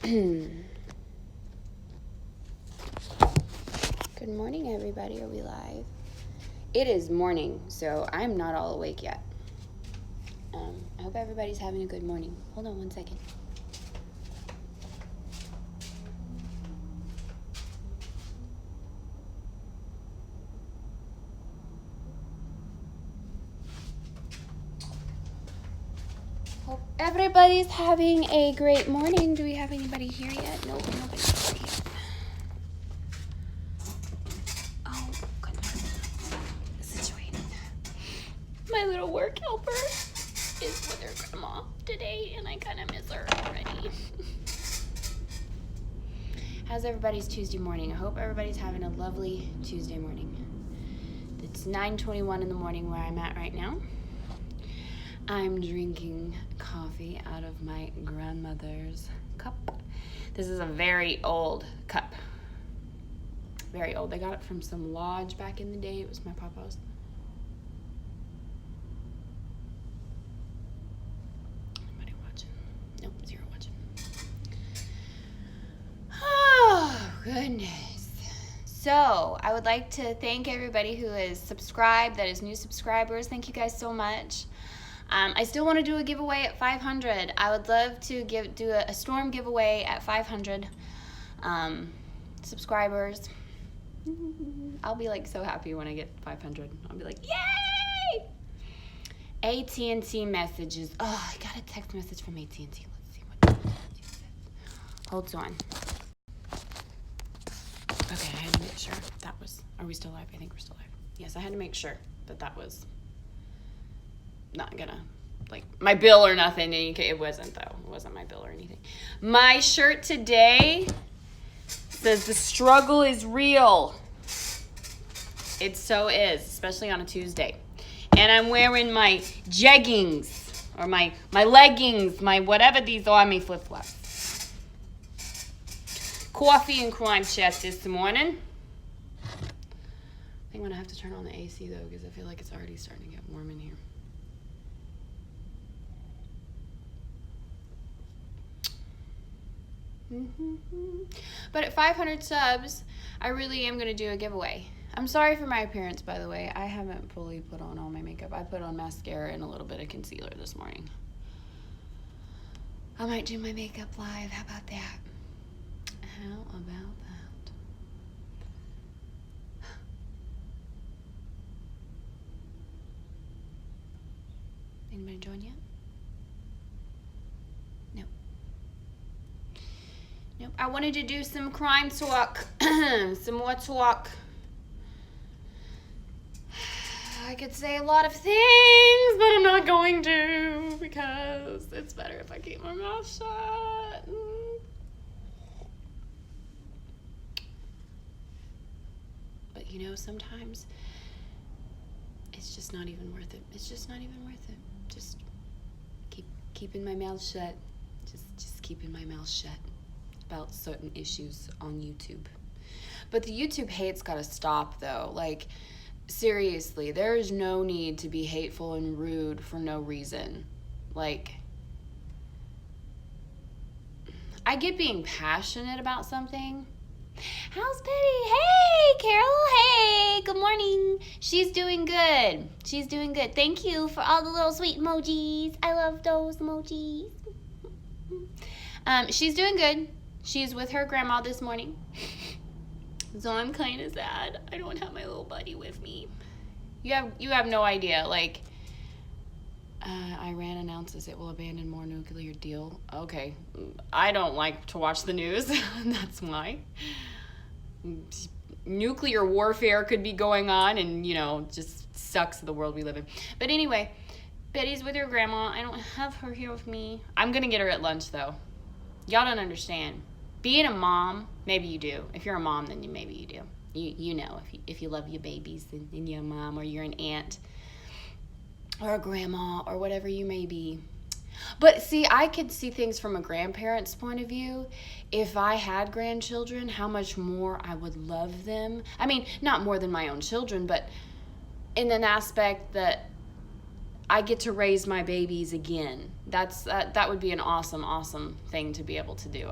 Good morning, everybody. Are we live? It is morning, so I'm not all awake yet. I hope everybody's having a good morning. Hold on one second. Hope everybody's having a great morning. Do we have anybody here yet? Nope, nobody's here yet. Oh, goodness. Situated. My little work helper is with her grandma today, and I kind of miss her already. How's everybody's Tuesday morning? I hope everybody's having a lovely Tuesday morning. It's 9:21 in the morning where I'm at right now. I'm drinking coffee out of my grandmother's cup. This is a very old cup. Very old. I got it from some lodge back in the day. It was my papa's. Anybody watching? Nope, zero watching. Oh, goodness. So, I would like to thank everybody who is subscribed, that is new subscribers. Thank you guys so much. I still want to do a giveaway at 500. I would love to do a storm giveaway at 500 subscribers. I'll be like so happy when I get 500. I'll be like, yay! AT&T messages. Oh, I got a text message from AT&T. Let's see what AT&T said. Hold on. Okay, I had to make sure that was. Are we still live? I think we're still live. Yes, I had to make sure that was not gonna, like, my bill or nothing. It wasn't, though. It wasn't my bill or anything. My shirt today says the struggle is real. It so is, especially on a Tuesday. And I'm wearing my jeggings, or my leggings, my whatever these are, my flip-flops. Coffee and crime chat this morning. I think I'm gonna have to turn on the AC, though, because I feel like it's already starting to get warm in here. But at 500 subs, I really am going to do a giveaway. I'm sorry for my appearance, by the way. I haven't fully put on all my makeup. I put on mascara and a little bit of concealer this morning. I might do my makeup live. How about that? How about that? Anybody join yet? Nope. I wanted to do some crime talk, some more talk. I could say a lot of things, but I'm not going to, because it's better if I keep my mouth shut. But sometimes it's just not even worth it. It's just not even worth it. Just keeping my mouth shut. Just keeping my mouth shut about certain issues on YouTube. But the YouTube hate's got to stop, though. Like, seriously, there is no need to be hateful and rude for no reason. Like, I get being passionate about something. How's Betty? Hey, Carol. Hey, good morning. She's doing good. She's doing good. Thank you for all the little sweet emojis. I love those emojis. She's doing good. She's with her grandma this morning. So I'm kind of sad. I don't have my little buddy with me. You have no idea. Like, Iran announces it will abandon more nuclear deal. Okay. I don't like to watch the news. That's why. Nuclear warfare could be going on, and, just sucks the world we live in. But anyway, Betty's with her grandma. I don't have her here with me. I'm going to get her at lunch, though. Y'all don't understand. Being a mom, maybe you do. If you're a mom, then maybe you do. You know, if you love your babies and you're a mom, or you're an aunt or a grandma or whatever you may be. But see, I could see things from a grandparent's point of view. If I had grandchildren, how much more I would love them. I mean, not more than my own children, but in an aspect that I get to raise my babies again. That would be an awesome thing to be able to do.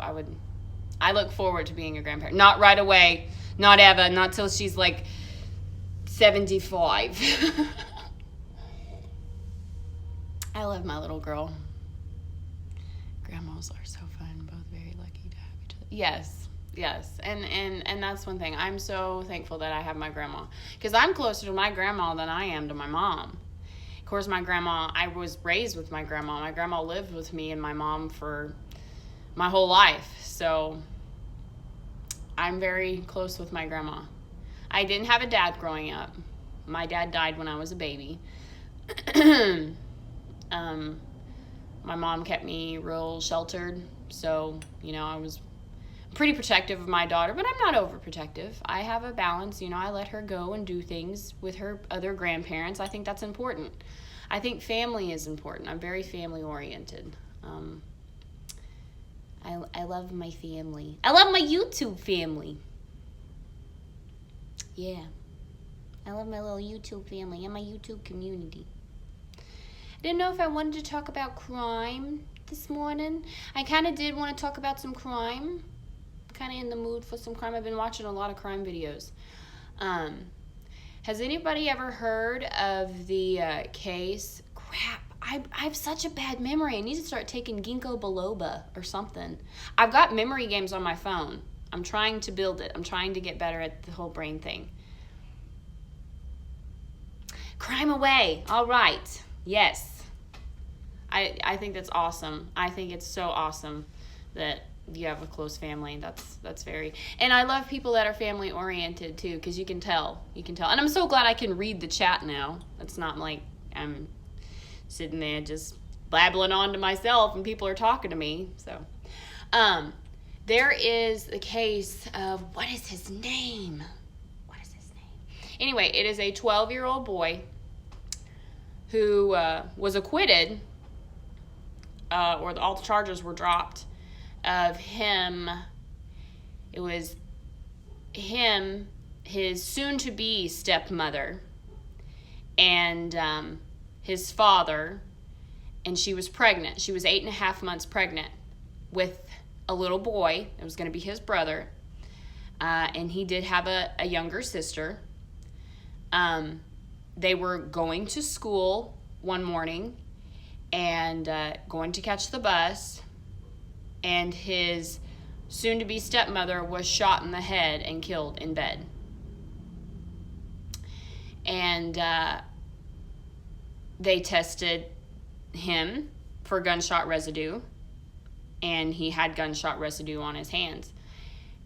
I look forward to being a grandparent. Not right away, not ever, not till she's like 75. I love my little girl. Grandmas are so fun, both very lucky to have each other. Yes. And that's one thing. I'm so thankful that I have my grandma, because I'm closer to my grandma than I am to my mom. Of course, my grandma, I was raised with my grandma. My grandma lived with me and my mom for my whole life. So I'm very close with my grandma. I didn't have a dad growing up. My dad died when I was a baby. My mom kept me real sheltered. So, I was pretty protective of my daughter, but I'm not overprotective. I have a balance. I let her go and do things with her other grandparents. I think that's important. I think family is important. I'm very family oriented. I love my family. I love my YouTube family. Yeah. I love my little YouTube family and my YouTube community. I didn't know if I wanted to talk about crime this morning. I kind of did want to talk about some crime. Kind of in the mood for some crime. I've been watching a lot of crime videos. Has anybody ever heard of the case? Crap, I have such a bad memory. I need to start taking ginkgo biloba or something. I've got memory games on my phone. I'm trying to build it. I'm trying to get better at the whole brain thing. Crime Away. All right. Yes. I think that's awesome. I think it's so awesome that you have a close family. That's very, and I love people that are family oriented too, because you can tell, and I'm so glad I can read the chat now. It's not like I'm sitting there just babbling on to myself and people are talking to me. So there is the case of, what is his name? Anyway, it is a 12-year-old boy who was acquitted, or all the charges were dropped, of him. It was him, his soon-to-be stepmother, and his father, and she was pregnant. She was 8.5 months pregnant with a little boy. It was going to be his brother, and he did have a younger sister. They were going to school one morning and going to catch the bus, and his soon-to-be stepmother was shot in the head and killed in bed. And they tested him for gunshot residue, and he had gunshot residue on his hands.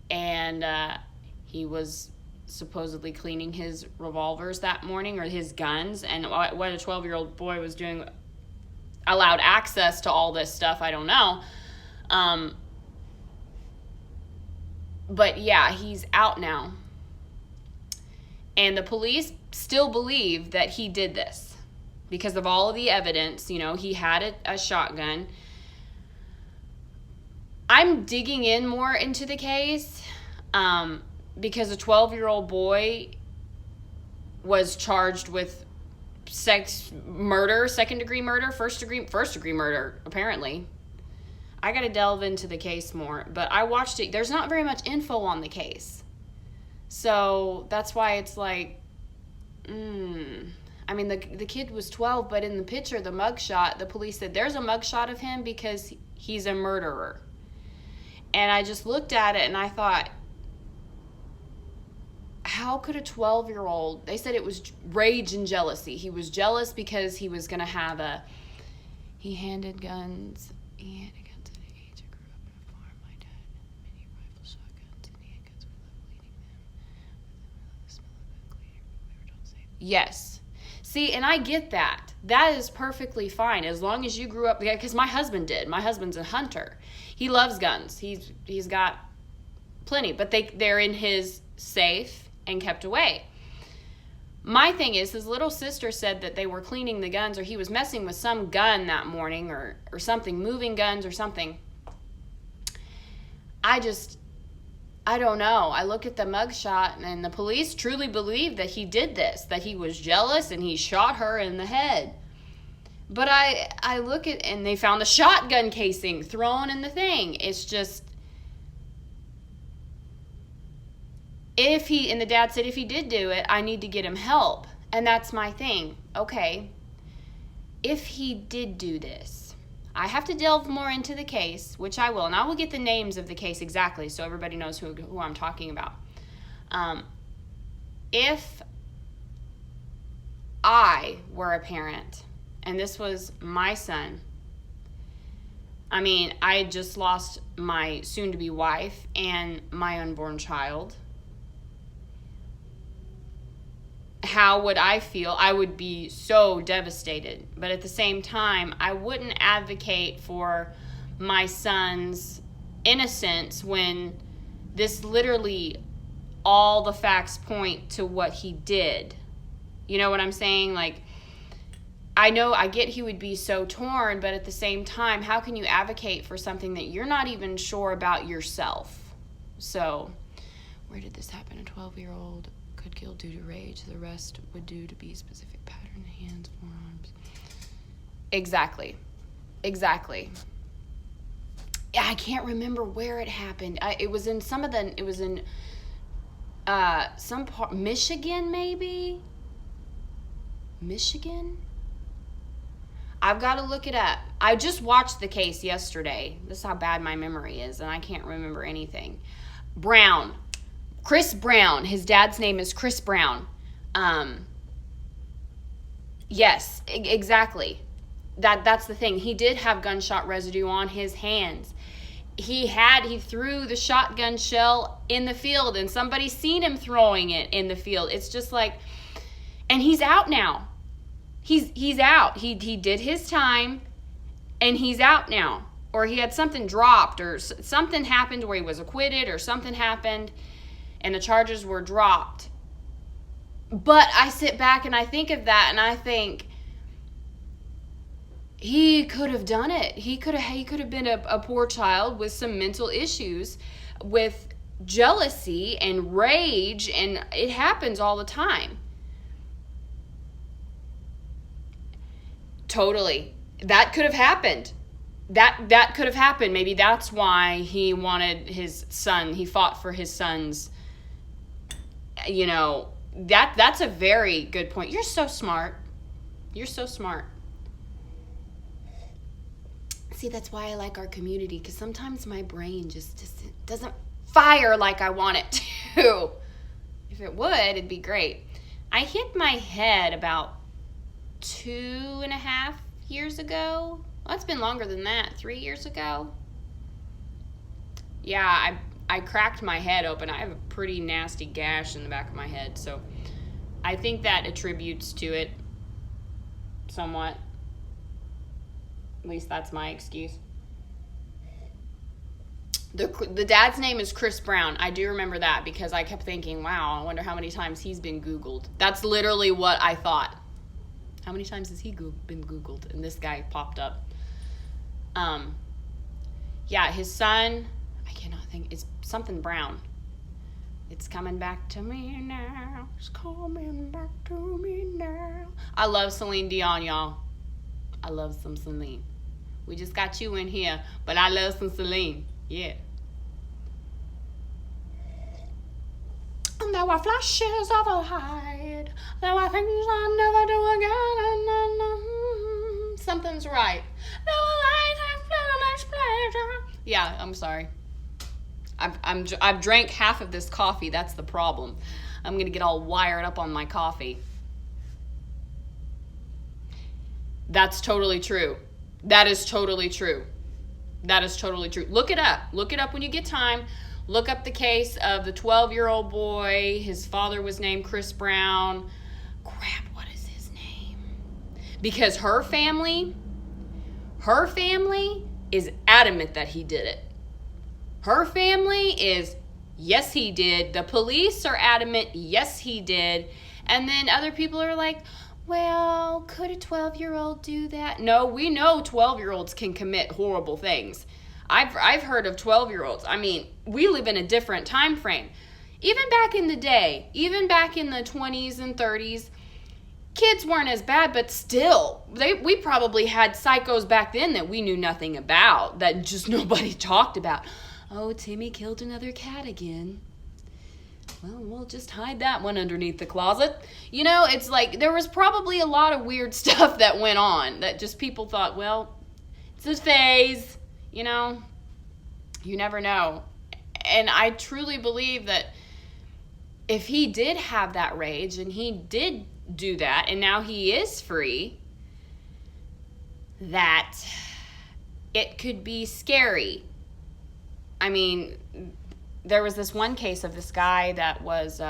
And he was supposedly cleaning his revolvers that morning, or his guns, and what a 12-year-old boy was doing allowed access to all this stuff, I don't know. But yeah, he's out now. And the police still believe that he did this because of all of the evidence. He had a shotgun. I'm digging in more into the case because a 12-year-old boy was charged with murder, second-degree murder, first-degree murder, apparently. I got to delve into the case more, but I watched it. There's not very much info on the case. So that's why it's like, I mean, the kid was 12, but in the picture, the mugshot, the police said there's a mugshot of him because he's a murderer. And I just looked at it and I thought, how could a 12-year-old, they said it was rage and jealousy. He was jealous because he was going to have he handed guns at an age. I grew up on a farm. My dad had many rifle shotguns, and the handguns we loved cleaning them. The smell of gun cleaner, but we were told safe. Yes. See, and I get that. That is perfectly fine as long as you grew up, because my husband did. My husband's a hunter. He loves guns. He's got plenty, but they're in his safe and kept away. My thing is, his little sister said that they were cleaning the guns, or he was messing with some gun that morning, or something, moving guns or something. I don't know. I look at the mugshot, and the police truly believe that he did this, that he was jealous and he shot her in the head. But I look at, and they found a shotgun casing thrown in the thing. It's just, and the dad said if he did do it, I need to get him help. And that's my thing. Okay, if he did do this, I have to delve more into the case, which I will. And I will get the names of the case exactly so everybody knows who I'm talking about. If I were a parent and this was my son, I mean, I had just lost my soon-to-be wife and my unborn child. How would I feel? I would be so devastated. But at the same time, I wouldn't advocate for my son's innocence when this literally, all the facts point to what he did. You know what I'm saying? Like, I get he would be so torn, but at the same time, how can you advocate for something that you're not even sure about yourself? So, where did this happen? A 12-year-old could kill due to rage. The rest would due to be specific pattern, hands, forearms. Exactly. Yeah, I can't remember where it happened. It was in some part, Michigan, maybe? Michigan? I've got to look it up. I just watched the case yesterday. This is how bad my memory is, and I can't remember anything. Chris Brown. His dad's name is Chris Brown. Yes, exactly. That's the thing. He did have gunshot residue on his hands. He threw the shotgun shell in the field, and somebody seen him throwing it in the field. It's just like, and he's out now. He's out. He did his time, and he's out now. Or he had something dropped, or something happened where he was acquitted, or something happened, and the charges were dropped. But I sit back and I think of that, and I think he could have done it. He could have been a poor child with some mental issues, with jealousy and rage, and it happens all the time. Totally. That could have happened. That could have happened. Maybe that's why he wanted his son. He fought for his sons. You know, that's a very good point. You're so smart. See, that's why I like our community, because sometimes my brain just doesn't fire like I want it to. If it would, it'd be great. I hit my head about 2.5 years ago. Well, it's been longer than that. 3 years ago. Yeah, I cracked my head open. I have a pretty nasty gash in the back of my head, so I think that attributes to it somewhat. At least that's my excuse. The dad's name is Chris Brown. I do remember that because I kept thinking, wow, I wonder how many times he's been Googled. That's literally what I thought. How many times has he been Googled? And this guy popped up. Yeah, his son, I cannot think, it's something Brown. It's coming back to me now. It's coming back to me now. I love Celine Dion, y'all. I love some Celine. We just got you in here, but I love some Celine. Yeah. And there were flashes of a light. There were things I'll never do again. Something's right. There were lights and flowers, pleasure. Yeah, I'm sorry. I've drank half of this coffee. That's the problem. I'm gonna get all wired up on my coffee. That's totally true. That is totally true. Look it up. Look it up when you get time. Look up the case of the 12-year-old boy. His father was named Chris Brown. Crap, what is his name? Because her family is adamant that he did it. Her family is, yes, he did. The police are adamant, yes, he did. And then other people are like, well, could a 12-year-old do that? No, we know 12-year-olds can commit horrible things. I've heard of 12-year-olds. I mean, we live in a different time frame. Even back in the day, even back in the 20s and 30s, kids weren't as bad, but still, we probably had psychos back then that we knew nothing about, that just nobody talked about. Oh, Timmy killed another cat again. Well, we'll just hide that one underneath the closet. You know, it's like there was probably a lot of weird stuff that went on that just people thought, well, it's a phase, you know. You never know. And I truly believe that if he did have that rage and he did do that and now he is free, that it could be scary. I mean, there was this one case of this guy that was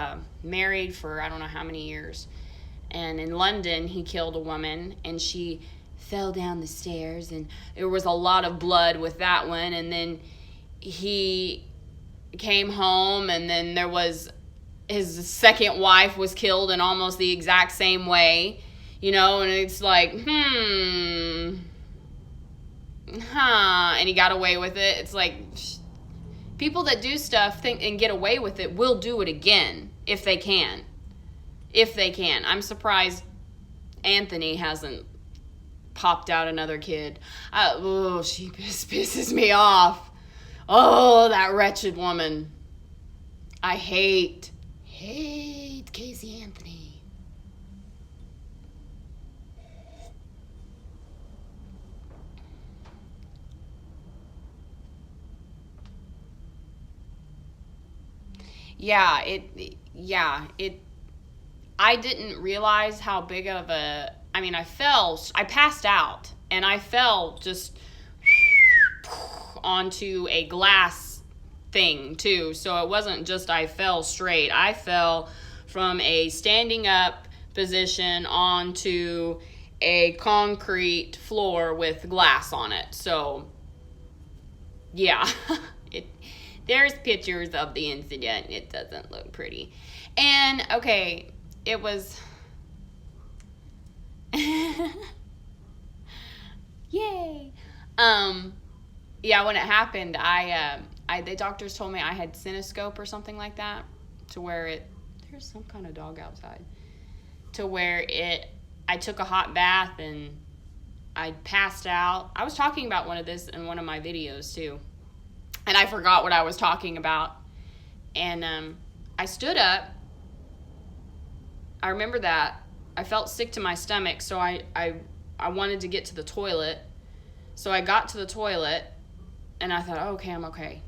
married for I don't know how many years. And in London, he killed a woman and she fell down the stairs and there was a lot of blood with that one. And then he came home and then there was his second wife was killed in almost the exact same way, you know, and it's like, and he got away with it. It's like, people that do stuff think and get away with it will do it again if they can. If they can. I'm surprised Anthony hasn't popped out another kid. She pisses me off. Oh, that wretched woman. I hate Casey Anthony. I didn't realize how big of I passed out and I fell just onto a glass thing too. So it wasn't just I fell straight. I fell from a standing up position onto a concrete floor with glass on it. So yeah, there's pictures of the incident. It doesn't look pretty. And okay, it was yay. Yeah, when it happened, the doctors told me I had cinoscope or something like that, to where there's some kind of dog outside, to where I took a hot bath and I passed out. I was talking about one of this in one of my videos too, and I forgot what I was talking about, and I stood up. I remember that. I felt sick to my stomach, so I wanted to get to the toilet. So I got to the toilet, and I thought, oh, okay, I'm okay.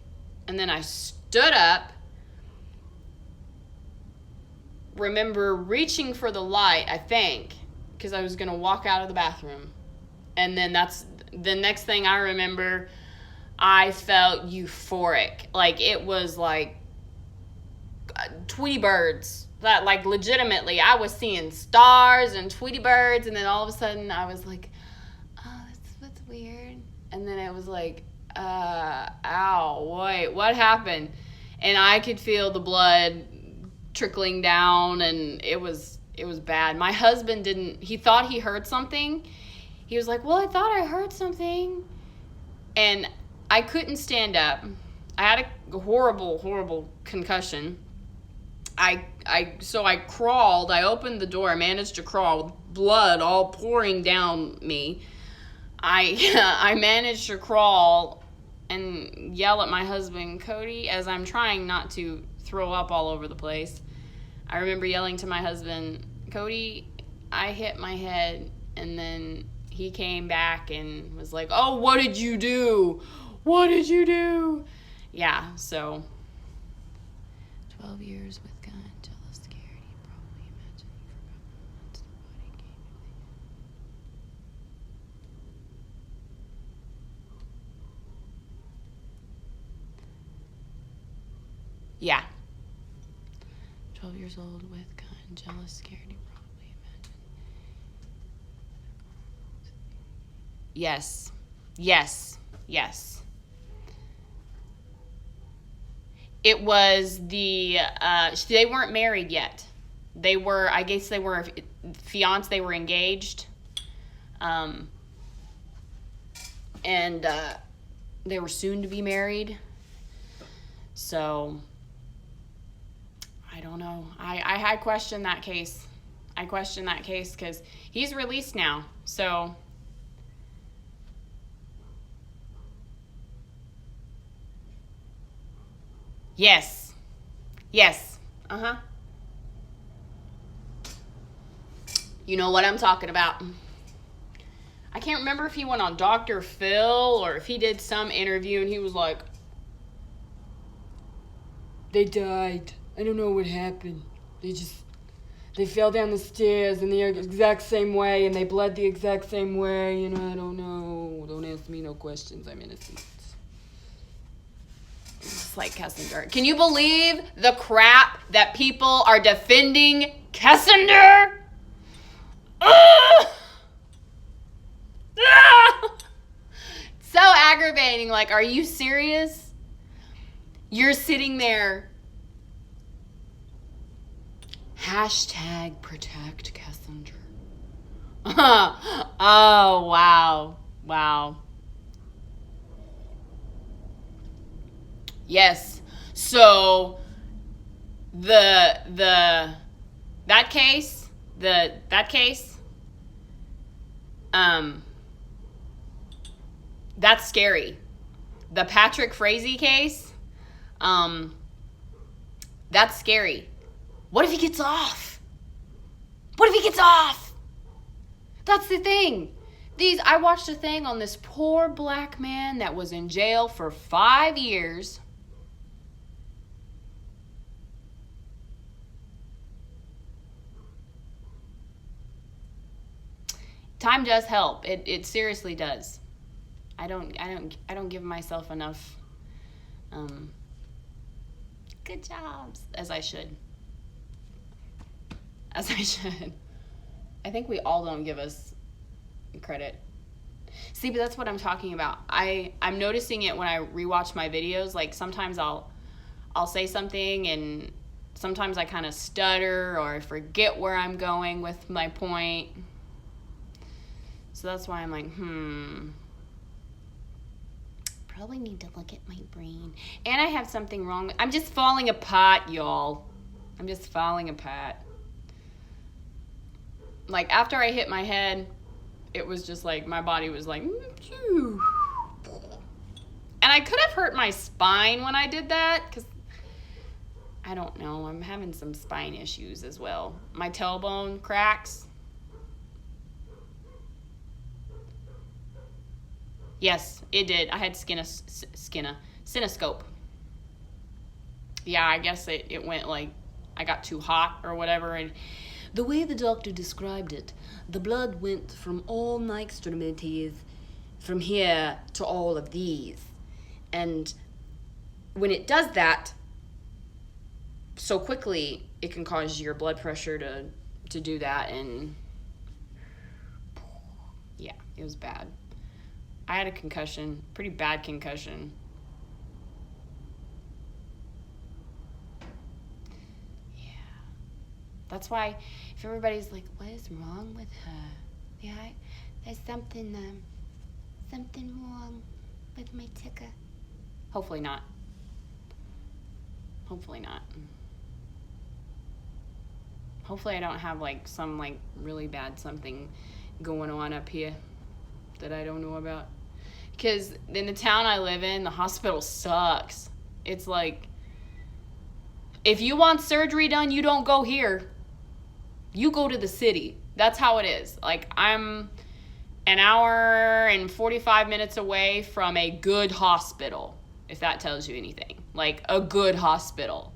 And then I stood up, remember reaching for the light, I think, because I was going to walk out of the bathroom. And then that's the next thing I remember, I felt euphoric. Like, it was like Tweety birds. That, like, legitimately, I was seeing stars and Tweety birds, and then all of a sudden I was like, oh, that's weird. And then it was like, ow, wait, what happened? And I could feel the blood trickling down, and it was bad. My husband he thought he heard something. He was like, well, I thought I heard something. And I couldn't stand up. I had a horrible, horrible concussion. So I crawled. I opened the door. I managed to crawl with blood all pouring down me. I managed to crawl and yell at my husband, Cody, as I'm trying not to throw up all over the place. I remember yelling to my husband, Cody, I hit my head. And then he came back and was like, oh, what did you do? What did you do? Yeah, so 12 years with gun, jealous, scared. You probably imagine you forgot once the body came. Yeah. 12 years old with gun, jealous, scared. You probably imagine. Yes. It was they weren't married yet. I guess they were fiancé, they were engaged. And they were soon to be married. So, I don't know. I question that case. I question that case because he's released now. So yes. Yes. Uh-huh. You know what I'm talking about. I can't remember if he went on Dr. Phil or if he did some interview and he was like, they died. I don't know what happened. They fell down the stairs in the exact same way and they bled the exact same way. You know, I don't know. Don't ask me no questions. I'm innocent. It's like Kessinger. Can you believe the crap that people are defending Kessinger? Ugh! So aggravating. Like, are you serious? You're sitting there. Hashtag protect Kessinger. Oh, wow. Wow. Yes. So that case, that's scary. The Patrick Frazee case, that's scary. What if he gets off? What if he gets off? That's the thing. I watched a thing on this poor black man that was in jail for 5 years. Time does help. It seriously does. I don't give myself enough good jobs as I should. I think we all don't give us credit. See, but that's what I'm talking about. I'm noticing it when I rewatch my videos. Like sometimes I'll say something and sometimes I kind of stutter or I forget where I'm going with my point. So that's why I'm like, probably need to look at my brain. And I have something wrong. I'm just falling apart, y'all. I'm just falling apart. Like after I hit my head, it was just like my body was like, and I could have hurt my spine when I did that because I don't know. I'm having some spine issues as well. My tailbone cracks. Yes, it did. I had cinoscope. Yeah, I guess it went like I got too hot or whatever. And the way the doctor described it, the blood went from all my extremities, from here to all of these. And when it does that so quickly, it can cause your blood pressure to do that. And yeah, it was bad. I had a concussion, pretty bad concussion. Yeah. That's why if everybody's like, what is wrong with her? Yeah, there's something wrong with my ticker. Hopefully not. Hopefully not. Hopefully I don't have like some like really bad something going on up here that I don't know about. Because in the town I live in, the hospital sucks. It's like, if you want surgery done, you don't go here. You go to the city. That's how it is. Like, I'm an hour and 45 minutes away from a good hospital, if that tells you anything. Like, a good hospital.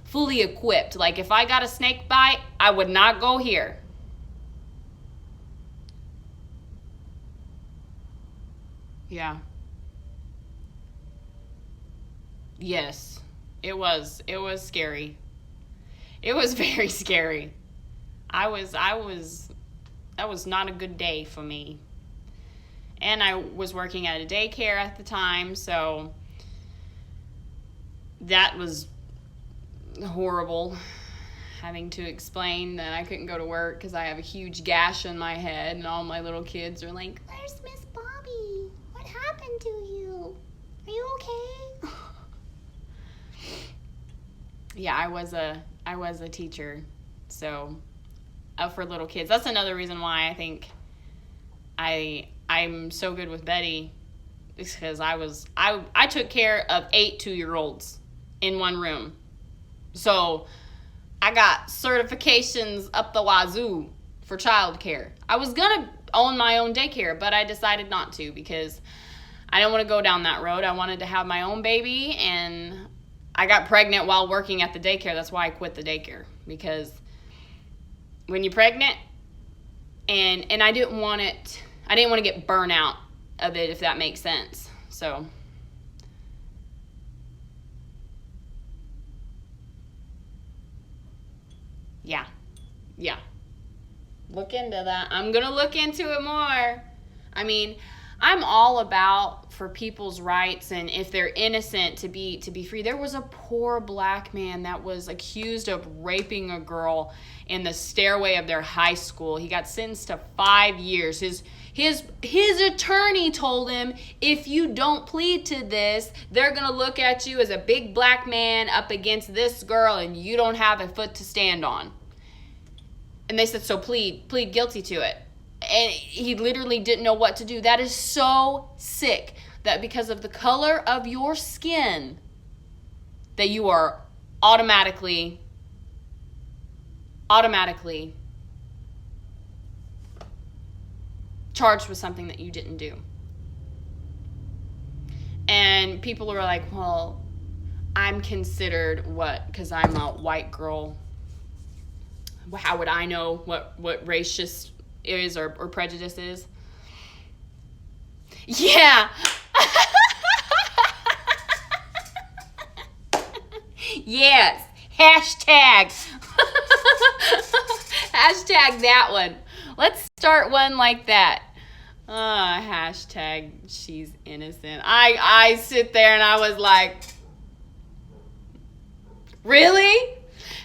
Fully equipped. Like, if I got a snake bite, I would not go here. Yeah. Yes. It was scary. It was very scary. That was not a good day for me. And I was working at a daycare at the time, so that was horrible. Having to explain that I couldn't go to work because I have a huge gash in my head, and all my little kids are like, "Where's Miss Bobby? What happened to you? Are you okay?" Yeah, I was a teacher So, for little kids. That's another reason why I think I'm so good with Betty, is because I took care of 8 2-year-olds in one room. So I got certifications up the wazoo for childcare. I was gonna own my own daycare, but I decided not to because I didn't want to go down that road. I wanted to have my own baby, and I got pregnant while working at the daycare. That's why I quit the daycare, because when you're pregnant, and I didn't want to get burnt out of it, if that makes sense. So yeah, look into that. I'm gonna look into it more. I mean, I'm all about for people's rights, and if they're innocent, to be free. There was a poor black man that was accused of raping a girl in the stairway of their high school. He got sentenced to 5 years. His attorney told him, if you don't plead to this, they're going to look at you as a big black man up against this girl, and you don't have a foot to stand on. And they said, so plead guilty to it. And he literally didn't know what to do. That is so sick, that because of the color of your skin, that you are automatically charged with something that you didn't do. And people are like, well, I'm considered what? Because I'm a white girl. How would I know what racist is or prejudice is? Yeah. Yes. Hashtag. Hashtag that one. Let's start one like that. Hashtag she's innocent. I sit there and I was like, really?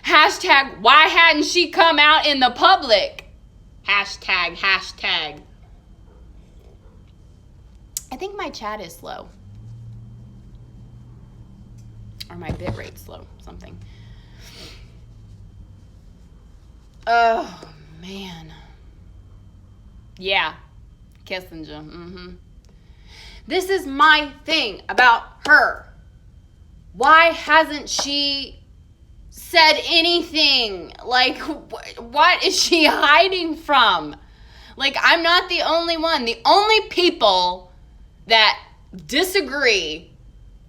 Hashtag why hadn't she come out in the public? Hashtag. I think my chat is slow. Or my bit rate's slow, something. Oh, man. Yeah, Kissinger. This is my thing about her. Why hasn't she said anything? Like, what is she hiding from? Like, I'm not the only one. The only people that disagree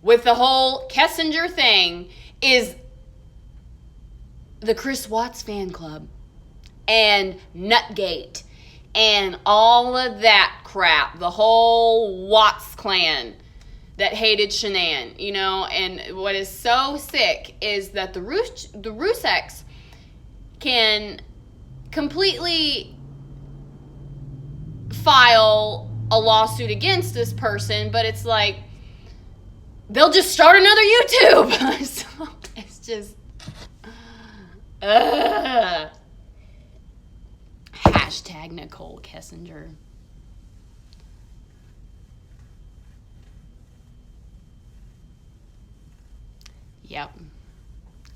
with the whole Kissinger thing is the Chris Watts fan club and Nutgate and all of that crap. The whole Watts clan that hated Shanann, you know. And what is so sick is that the Ruseks can completely file a lawsuit against this person, but it's like they'll just start another YouTube. So it's just hashtag Nicole Kissinger. Yep.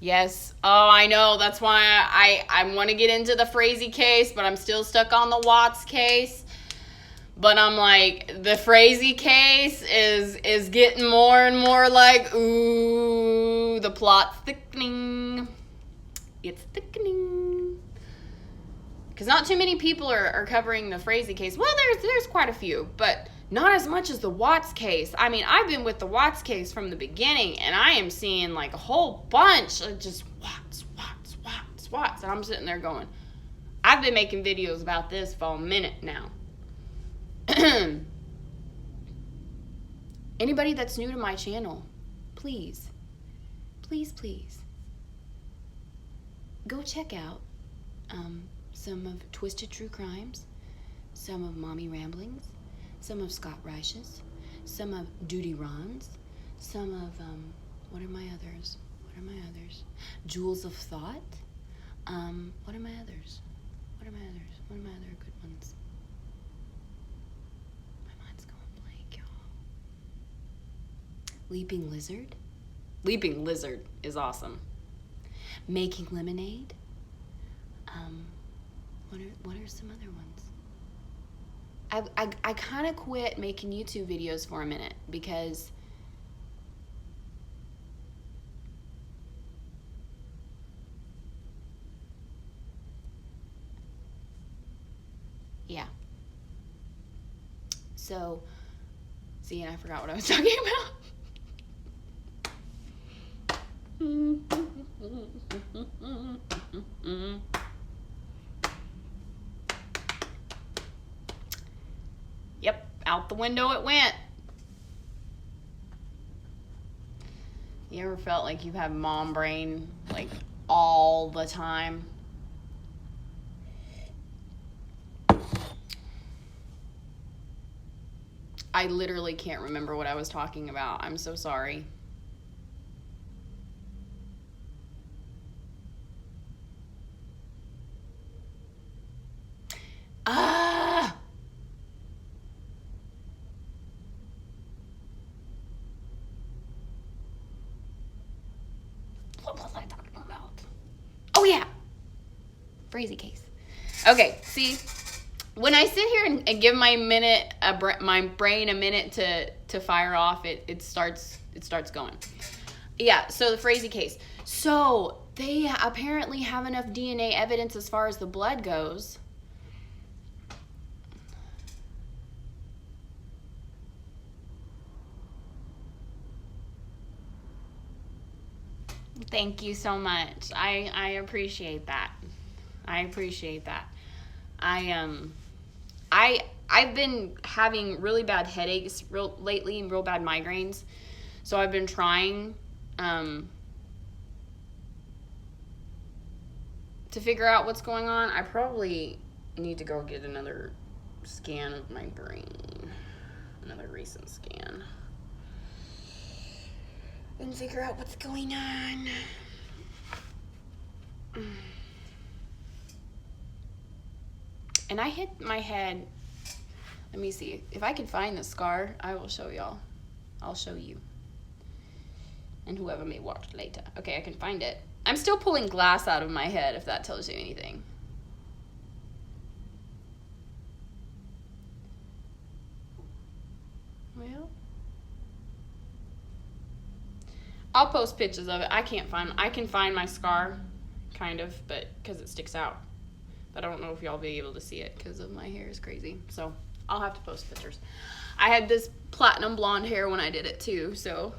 Yes. Oh, I know. That's why I want to get into the Frazee case, but I'm still stuck on the Watts case. But I'm like, the Frazee case is getting more and more like, ooh, the plot's thickening. It's thickening. Because not too many people are covering the Frazee case. Well, there's quite a few, but not as much as the Watts case. I mean, I've been with the Watts case from the beginning, and I am seeing like a whole bunch of just Watts. And I'm sitting there going, I've been making videos about this for a minute now. Anybody that's new to my channel, please go check out some of Twisted True Crimes, some of Mommy Ramblings, some of Scott Reich's, some of Duty Ron's, some of what are my others? Jewels of Thought. What are my others? What are my other good ones? My mind's going blank, y'all. Leaping Lizard. Leaping Lizard is awesome. Making Lemonade. What are some other ones? I kind of quit making YouTube videos for a minute because yeah. So, see, and I forgot what I was talking about. Yep, out the window it went. You ever felt like you've had mom brain like all the time? I literally can't remember what I was talking about. I'm so sorry. What was I talking about? Oh yeah, Crazy case. Okay, see, when I sit here and give my brain a minute to fire off, it starts going. Yeah, so the Frazee case. So they apparently have enough DNA evidence as far as the blood goes. Thank you so much. I appreciate that. I appreciate that. I've been having really bad headaches lately and real bad migraines. So I've been trying to figure out what's going on. I probably need to go get another scan of my brain. Another recent scan. And figure out what's going on. And I hit my head. Let me see. If I can find the scar, I will show y'all. I'll show you. And whoever may watch later. Okay, I can find it. I'm still pulling glass out of my head, if that tells you anything. Well, I'll post pictures of it. I can find my scar, kind of, but because it sticks out. But I don't know if y'all be able to see it because of my hair is crazy. So I'll have to post pictures. I had this platinum blonde hair when I did it too, so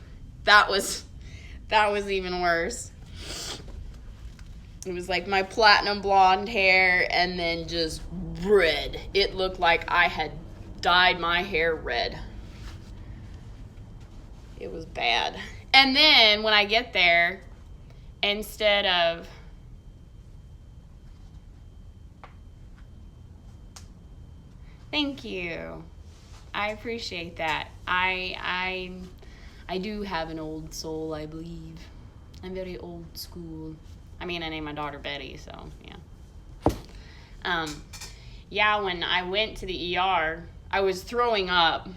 that was even worse. It was like my platinum blonde hair and then just red. It looked like I had dyed my hair red. It was bad. And then when I get there, instead of thank you. I appreciate that. I do have an old soul, I believe. I'm very old school. I mean, I named my daughter Betty, so yeah. Yeah, when I went to the ER, I was throwing up.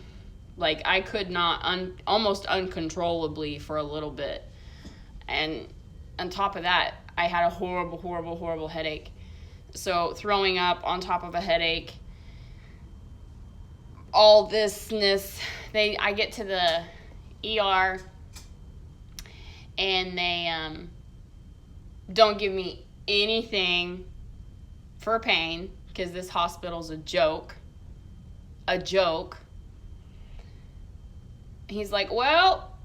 Like, I could not, almost uncontrollably for a little bit. And on top of that, I had a horrible, horrible, horrible headache. So throwing up on top of a headache, all thisness, I get to the ER, and they don't give me anything for pain, because this hospital's a joke. He's like, well,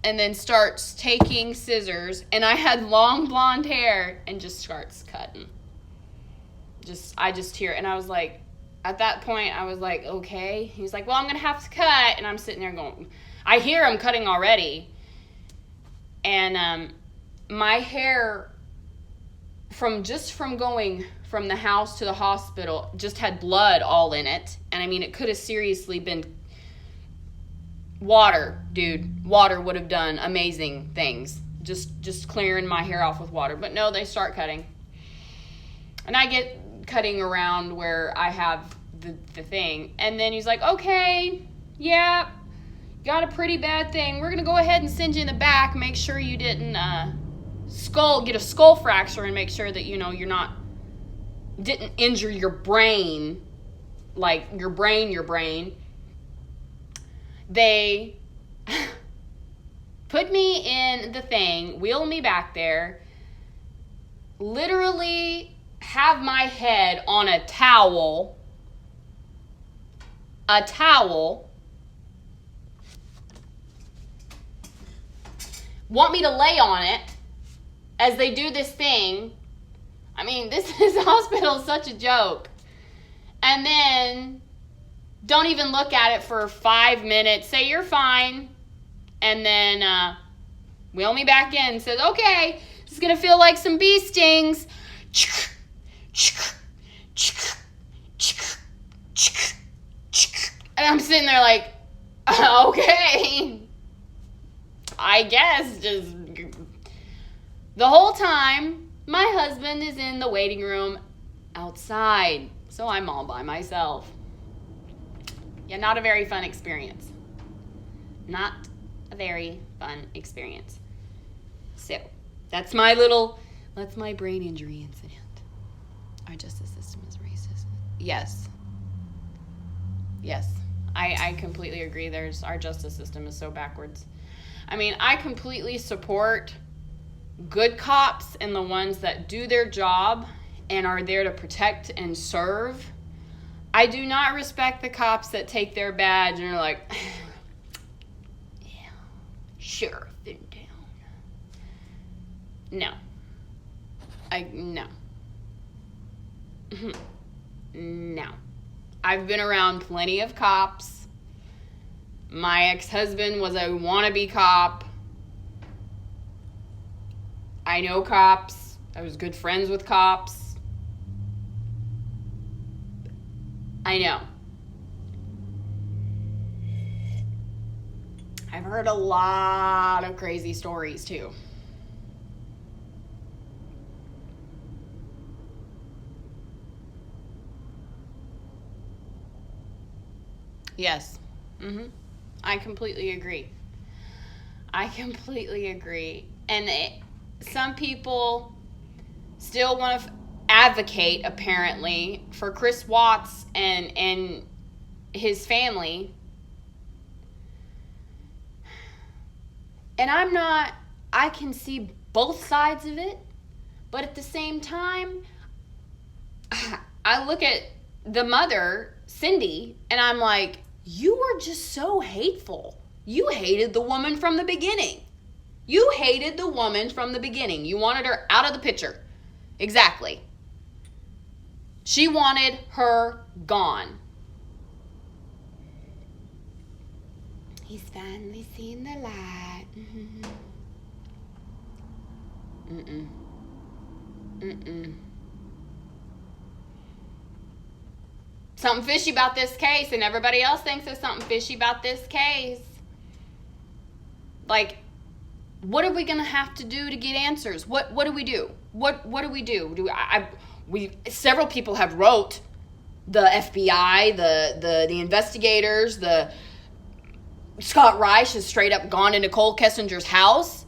and then starts taking scissors, and I had long blonde hair, and just starts cutting. I just hear it, and I was like, at that point, I was like, okay. He's like, well, I'm going to have to cut, and I'm sitting there going, I hear him cutting already, and my hair, from going from the house to the hospital, just had blood all in it, and I mean, it could have seriously been water, dude. Water would have done amazing things. Just clearing my hair off with water. But no, they start cutting. And I get cutting around where I have the thing. And then he's like, okay, yeah, got a pretty bad thing. We're going to go ahead and send you in the back. Make sure you didn't get a skull fracture, and make sure that, you're not didn't injure your brain, like your brain. They put me in the thing, wheel me back there, literally have my head on a towel, want me to lay on it as they do this thing. I mean, this hospital is such a joke. And then don't even look at it for 5 minutes, say you're fine, and then wheel me back in, says, okay, this is going to feel like some bee stings. And I'm sitting there like, okay, I guess. Just the whole time, my husband is in the waiting room outside, so I'm all by myself. Yeah, not a very fun experience. Not a very fun experience. So, that's my brain injury incident. Our justice system is racist. Yes. I completely agree. Our justice system is so backwards. I mean, I completely support good cops and the ones that do their job and are there to protect and serve. I do not respect the cops that take their badge and are like, yeah, sheriff in town. No. No. I've been around plenty of cops. My ex-husband was a wannabe cop. I know cops. I was good friends with cops. I know. I've heard a lot of crazy stories too. Yes. I completely agree. And some people still want to advocate, apparently, for Chris Watts and his family. And I can see both sides of it, but at the same time, I look at the mother, Cindy, and I'm like, you were just so hateful. You hated the woman from the beginning. You wanted her out of the picture. Exactly. She wanted her gone. He's finally seen the light. Something fishy about this case, and everybody else thinks there's something fishy about this case. Like, what are we gonna have to do to get answers? What do we do? What do we do? Several people have wrote the FBI, the investigators, Scott Reich has straight up gone to Nicole Kessinger's house.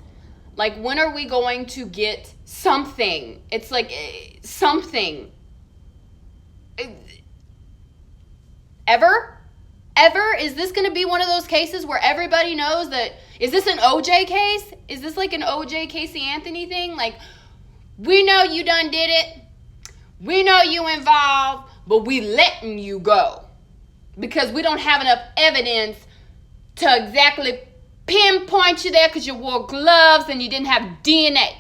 Like, when are we going to get something? It's like something. Ever? Is this going to be one of those cases where everybody knows that? Is this an OJ case? Is this like an OJ Casey Anthony thing? Like, we know you done did it. We know you involved, but we letting you go because we don't have enough evidence to exactly pinpoint you there because you wore gloves and you didn't have DNA.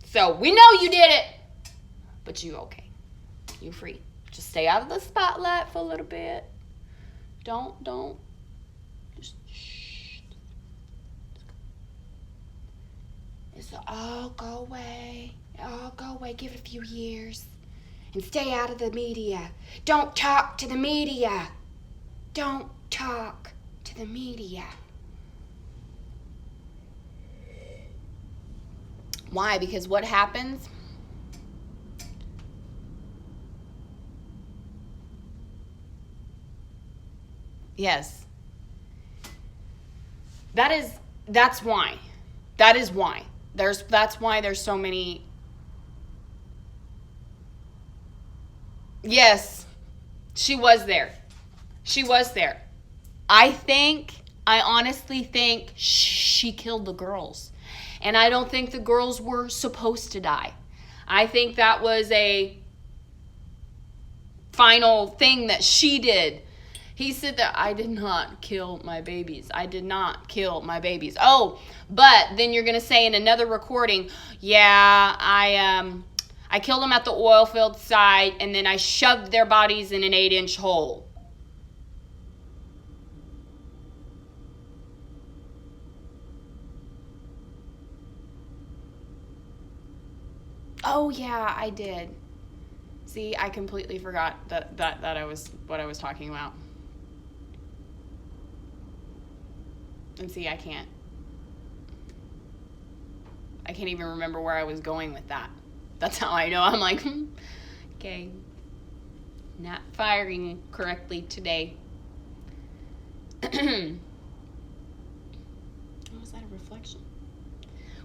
So we know you did it, but you okay. You free. Just stay out of the spotlight for a little bit. Don't. Just shh. It'll all go away. Give it a few years. And stay out of the media. Don't talk to the media. Why? Because what happens? Yes. That's why. That's why there's so many Yes, she was there. She was there. I honestly think she killed the girls. And I don't think the girls were supposed to die. I think that was a final thing that she did. He said that I did not kill my babies. I did not kill my babies. Oh, but then you're going to say in another recording, yeah, I killed them at the oil field site and then I shoved their bodies in an 8-inch hole. Oh yeah, I did. See, I completely forgot that I was what I was talking about. And see, I can't even remember where I was going with that. That's how I know. I'm like, okay, not firing correctly today. Was that a reflection?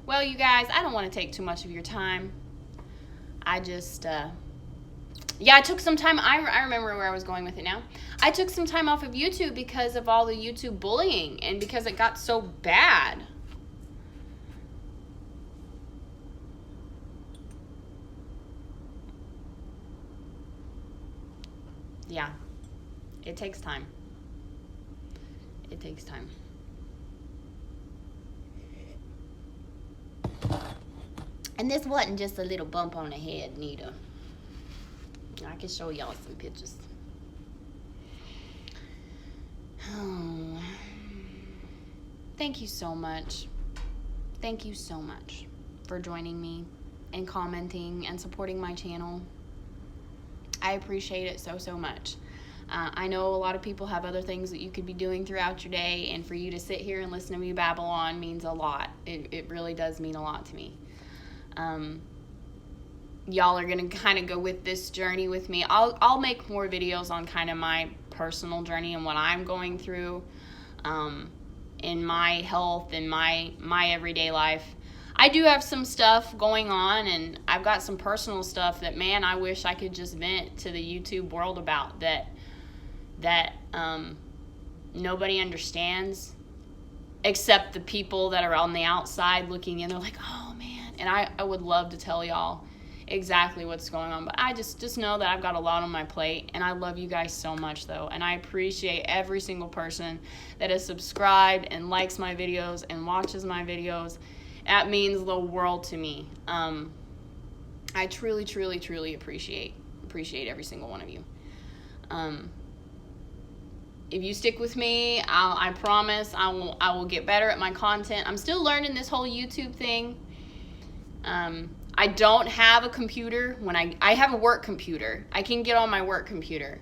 Well, you guys, I don't want to take too much of your time. I just, I took some time. I remember where I was going with it now. I took some time off of YouTube because of all the YouTube bullying and because it got so bad. Yeah, it takes time. It takes time. And this wasn't just a little bump on the head, neither. I can show y'all some pictures. Oh. Thank you so much. Thank you so much for joining me and commenting and supporting my channel. I appreciate it so, so much. I know a lot of people have other things that you could be doing throughout your day, and for you to sit here and listen to me babble on means a lot. It really does mean a lot to me. Y'all are gonna kind of go with this journey with me. I'll make more videos on kind of my personal journey and what I'm going through in my health and my everyday life. I do have some stuff going on, and I've got some personal stuff that, man, I wish I could just vent to the YouTube world about that nobody understands except the people that are on the outside looking in. They're like, oh man. And I would love to tell y'all exactly what's going on, but I just know that I've got a lot on my plate, and I love you guys so much though, and I appreciate every single person that has subscribed and likes my videos and watches my videos. That means the world to me. I truly, truly, truly appreciate every single one of you. If you stick with me, I promise I will get better at my content. I'm still learning this whole YouTube thing. I don't have a computer. I have a work computer. I can get on my work computer.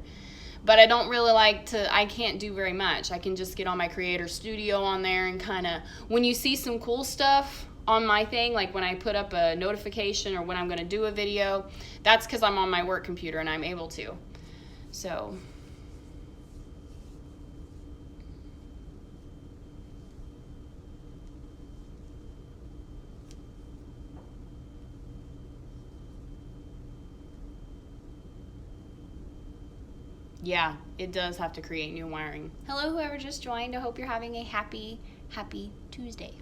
But I don't really I can't do very much. I can just get on my Creator Studio on there and kind of, when you see some cool stuff on my thing, like when I put up a notification or when I'm going to do a video, that's because I'm on my work computer and I'm able to. So yeah, it does have to create new wiring. Hello, whoever just joined. I hope you're having a happy Tuesday.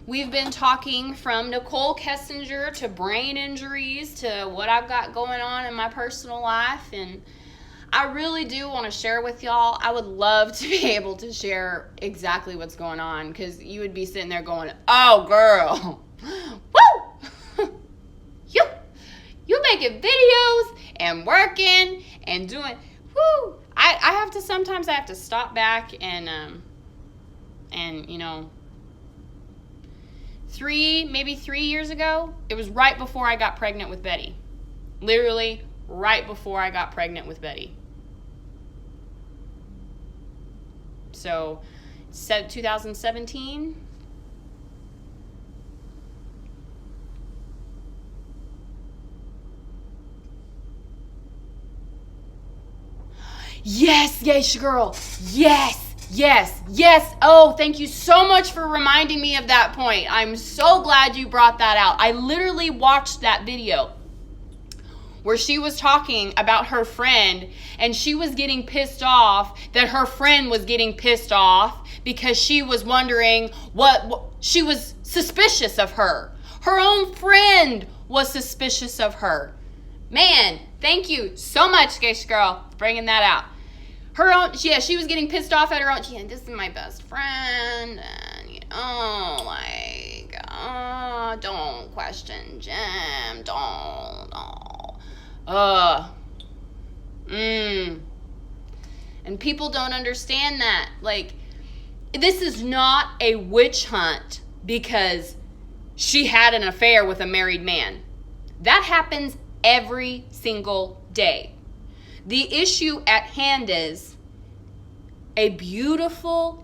We've been talking from Nicole Kessinger to brain injuries to what I've got going on in my personal life, and I really do want to share with y'all. I would love to be able to share exactly what's going on, because you would be sitting there going, oh girl, woo! you making videos and working and doing, woo! Sometimes I have to stop back and you know, maybe 3 years ago, it was right before I got pregnant with Betty. Literally right before I got pregnant with Betty. So, 2017. Yes, girl. Yes. Oh, thank you so much for reminding me of that point. I'm so glad you brought that out. I literally watched that video where she was talking about her friend, and she was getting pissed off that her friend was getting pissed off because she was wondering what she was suspicious of her. Her own friend was suspicious of her. Man, thank you so much, Geisha Girl, for bringing that out. Her own, yeah, she was getting pissed off at her own. Yeah, this is my best friend, and don't question Jim, don't. And people don't understand that. Like, this is not a witch hunt because she had an affair with a married man. That happens every single day. The issue at hand is a beautiful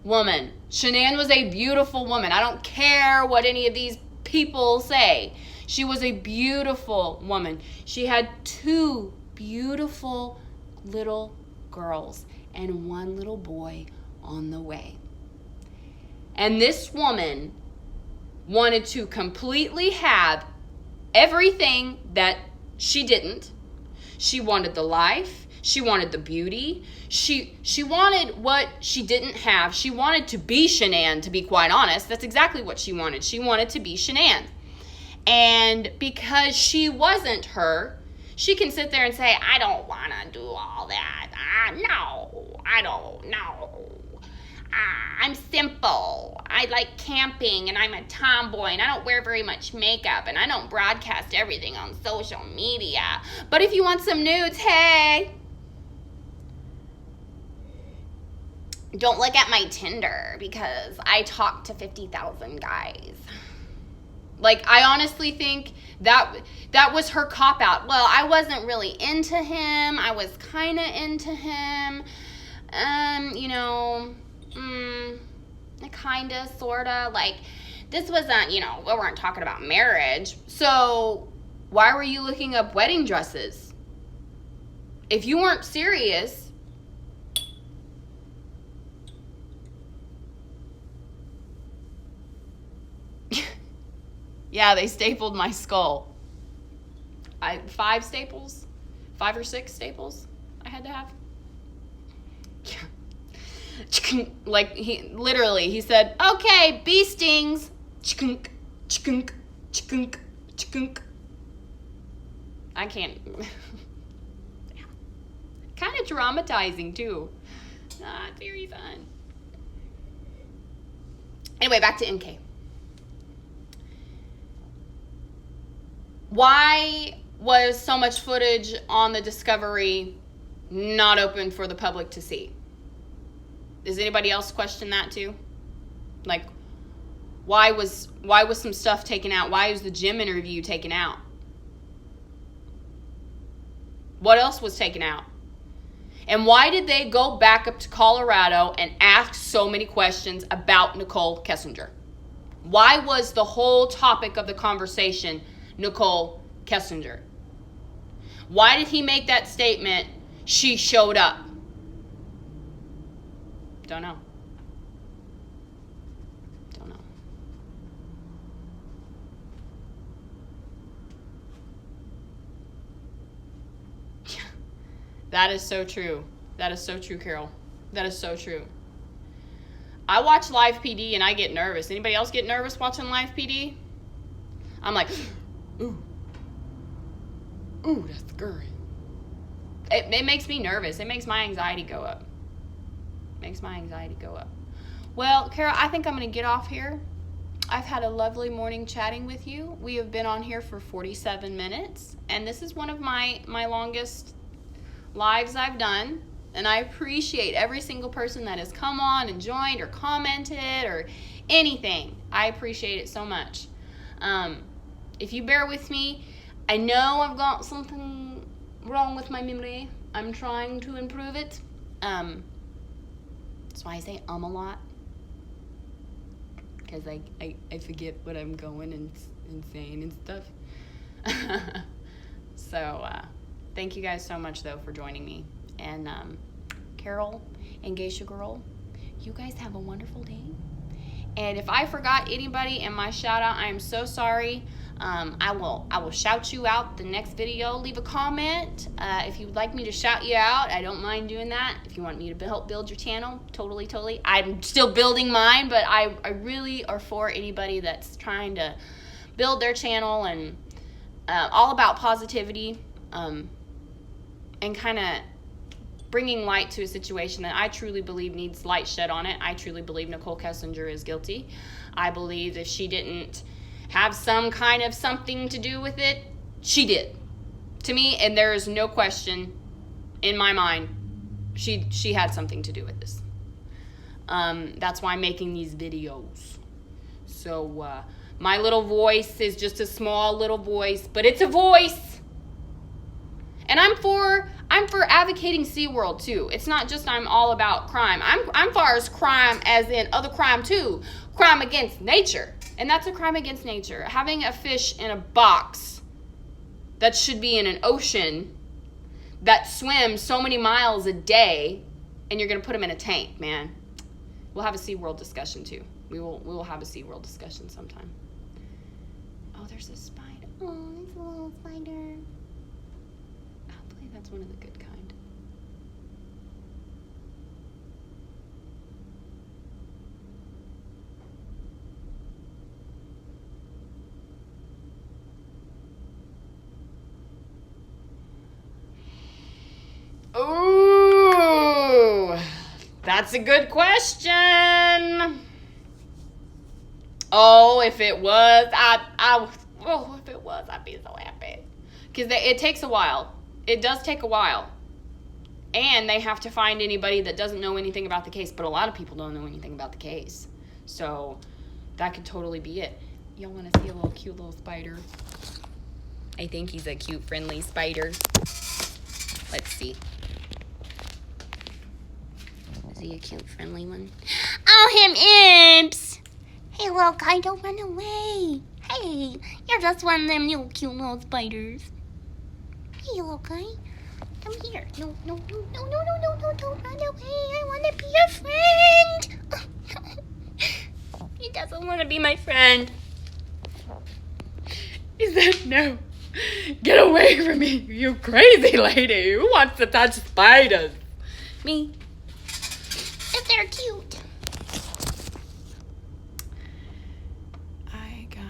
woman. Shanann was a beautiful woman. I don't care what any of these people say. She was a beautiful woman. She had 2 beautiful little girls and 1 little boy on the way. And this woman wanted to completely have everything that she didn't. She wanted the life. She wanted the beauty. She wanted what she didn't have. She wanted to be Shanann, to be quite honest. That's exactly what she wanted. She wanted to be Shanann. And because she wasn't her, she can sit there and say, I don't want to do all that. No, I don't know. I'm simple. I like camping, and I'm a tomboy, and I don't wear very much makeup, and I don't broadcast everything on social media. But if you want some nudes, hey. Don't look at my Tinder because I talk to 50,000 guys. Like, I honestly think that was her cop-out. Well, I wasn't really into him. I was kind of into him. Kind of, sort of. Like, this wasn't, we weren't talking about marriage. So, why were you looking up wedding dresses? If you weren't serious, yeah, they stapled my skull. 5 staples? 5 or 6 staples I had to have. Yeah. Like, he said, okay, bee stings. Chikunk, chikunk, chikunk, chikunk. I can't. Kind of traumatizing, too. Not very fun. Anyway, back to MK. Why was so much footage on the Discovery not open for the public to see? Does anybody else question that too? Like, why was some stuff taken out? Why was the Jim interview taken out? What else was taken out? And why did they go back up to Colorado and ask so many questions about Nicole Kessinger? Why was the whole topic of the conversation Nicole Kessinger? Why did he make that statement, she showed up? Don't know. That is so true. That is so true, Carol. That is so true. I watch Live PD and I get nervous. Anybody else get nervous watching Live PD? I'm like, ooh, that's scary. It makes me nervous. It makes my anxiety go up. Well, Carol, I think I'm going to get off here. I've had a lovely morning chatting with you. We have been on here for 47 minutes, and this is one of my longest lives I've done, and I appreciate every single person that has come on and joined or commented or anything. I appreciate it so much. If you bear with me, I know I've got something wrong with my memory. I'm trying to improve it. That's why I say a lot. Because I forget what I'm going and saying and stuff. So, thank you guys so much, though, for joining me. And Carol and Geisha Girl, you guys have a wonderful day. And if I forgot anybody in my shout out, I am so sorry. I will shout you out the next video. Leave a comment if you would like me to shout you out. I don't mind doing that. If you want me to help build your channel, totally. I'm still building mine, but I really are for anybody that's trying to build their channel and all about positivity and kind of bringing light to a situation that I truly believe needs light shed on it. I truly believe Nicole Kessinger is guilty. I believe if she didn't have some kind of something to do with it, she did. To me, and there is no question in my mind, she had something to do with this. That's why I'm making these videos. So my little voice is just a small little voice, but it's a voice. And I'm for advocating SeaWorld too. It's not just I'm all about crime. I'm far as crime as in other crime too. Crime against nature. And that's a crime against nature. Having a fish in a box that should be in an ocean that swims so many miles a day, and you're going to put them in a tank, man. We'll have a SeaWorld discussion too. We will have a SeaWorld discussion sometime. Oh, there's a spider. Oh, it's a little spider. Hopefully that's one of the good kind. Ooh, that's a good question. Oh, if it was, I'd be so happy. Because it takes a while. It does take a while. And they have to find anybody that doesn't know anything about the case. But a lot of people don't know anything about the case. So that could totally be it. Y'all want to see a little cute little spider? I think he's a cute, friendly spider. Let's see. Is he a cute, friendly one? Oh, him imps! Hey, little guy, don't run away. Hey, you're just one of them little cute little spiders. Hey, little guy, come here. No, don't run away. I want to be your friend. He doesn't want to be my friend. He said no. Get away from me, you crazy lady. Who wants to touch spiders? Me. If they're cute. I got...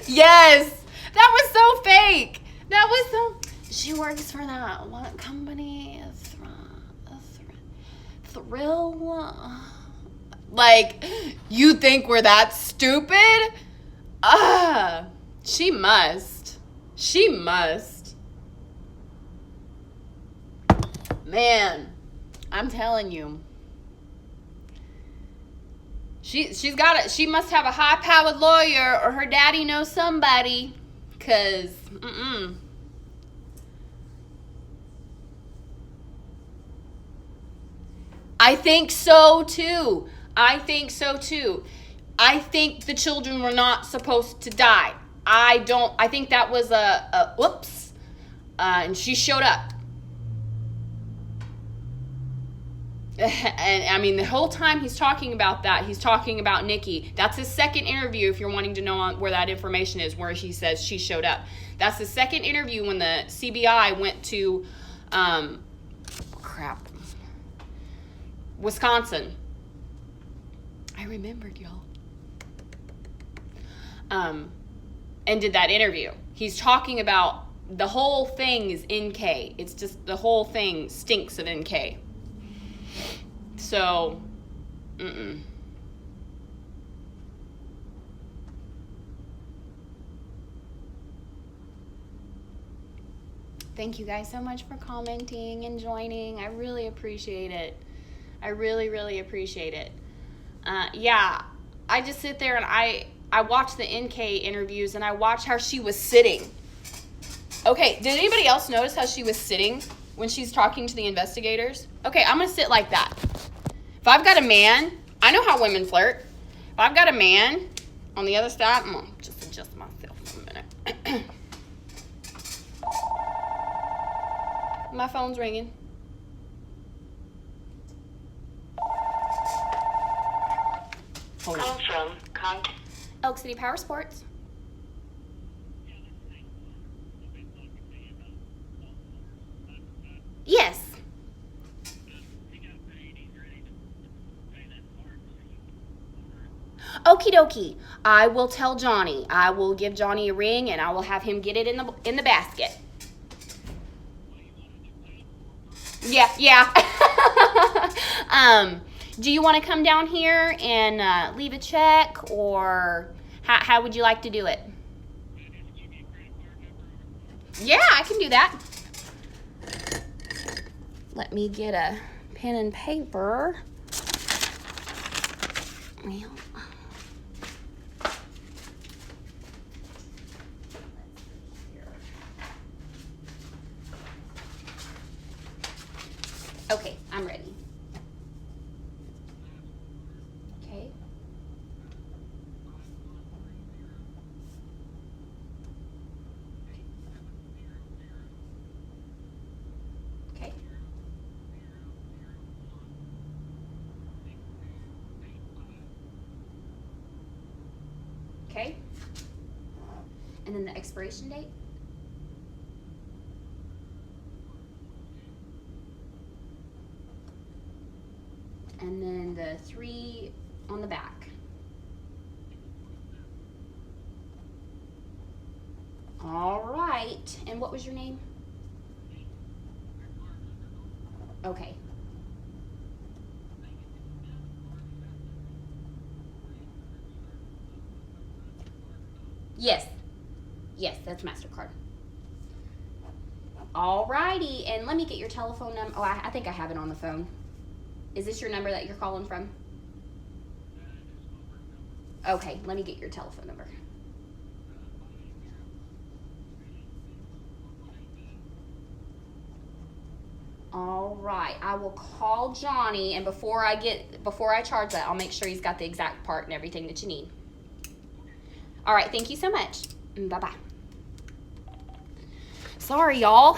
Yes! That was so fake! That was so... She works for that what company? Thrill? Like, you think we're that stupid? She must. She must. Man, I'm telling you. She's got it. She must have a high-powered lawyer, or her daddy knows somebody. 'Cause, I think so too. I think the children were not supposed to die. I think that was a whoops. And she showed up. And I mean, the whole time he's talking about that, he's talking about Nikki. That's his second interview, if you're wanting to know where that information is, where he says she showed up. That's the second interview when the CBI went to, Wisconsin. I remembered, y'all. And did that interview. He's talking about the whole thing is NK. It's just the whole thing stinks of NK. So, Thank you guys so much for commenting and joining. I really appreciate it. I really, really appreciate it. Yeah, I just sit there and I watch the NK interviews and I watch how she was sitting. Okay, did anybody else notice how she was sitting when she's talking to the investigators? Okay, I'm going to sit like that. If I've got a man, I know how women flirt. If I've got a man on the other side, I'm gonna just adjust myself for a minute. My phone's ringing. Hold on. Call from Elk City Power Sports. Yes. Okie dokie. I will tell Johnny. I will give Johnny a ring and I will have him get it in the basket. Yeah. Do you want to come down here and leave a check, or how would you like to do it? Yeah, I can do that. Let me get a pen and paper. Well, okay, I'm ready. Okay. Okay. Okay. And then the expiration date? And then the 3 on the back. All right. And what was your name? Okay. Yes, that's MasterCard. All righty. And let me get your telephone number. Oh, I think I have it on the phone. Is this your number that you're calling from? Okay, let me get your telephone number. All right, I will call Johnny, and before I charge that, I'll make sure he's got the exact part and everything that you need. All right, thank you so much. Bye-bye. Sorry, y'all.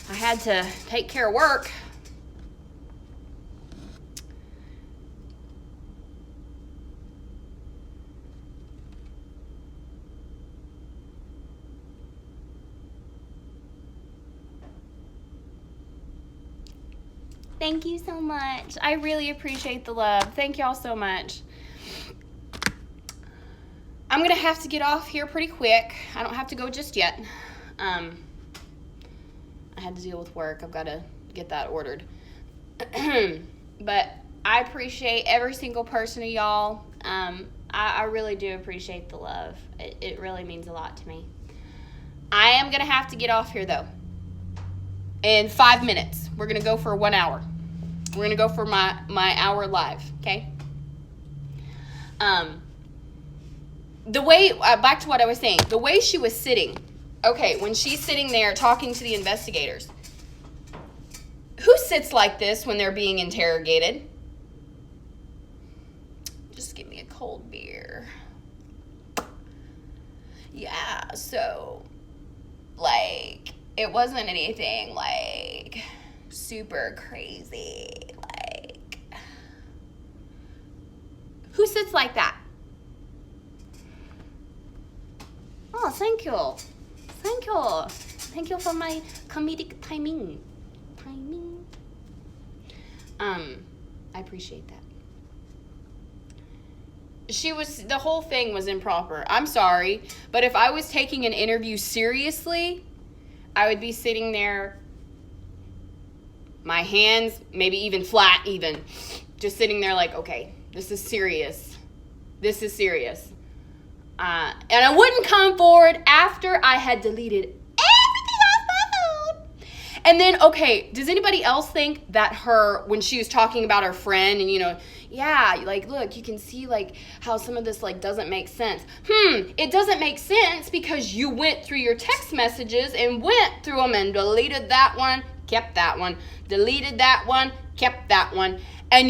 I had to take care of work. Thank you so much. I really appreciate the love. Thank y'all so much. I'm going to have to get off here pretty quick. I don't have to go just yet. I had to deal with work. I've got to get that ordered. But I appreciate every single person of y'all. I really do appreciate the love. It really means a lot to me. I am going to have to get off here, though. In 5 minutes. We're going to go for 1 hour. We're going to go for my hour live, okay? The way, back to what I was saying, the way she was sitting, okay, when she's sitting there talking to the investigators, who sits like this when they're being interrogated? Just give me a cold beer. Yeah, so, like, it wasn't anything, like, super crazy, like, who sits like that? Oh, thank you. Thank you. Thank you for my comedic timing. I appreciate that. The whole thing was improper. I'm sorry, but if I was taking an interview seriously, I would be sitting there, my hands maybe even flat even, just sitting there like, okay, this is serious. This is serious. And I wouldn't come forward after I had deleted everything off my phone. And then, okay, does anybody else think that when she was talking about her friend and, yeah, like, look, you can see, like, how some of this, like, doesn't make sense. It doesn't make sense because you went through your text messages and went through them and deleted that one, kept that one, deleted that one, kept that one. And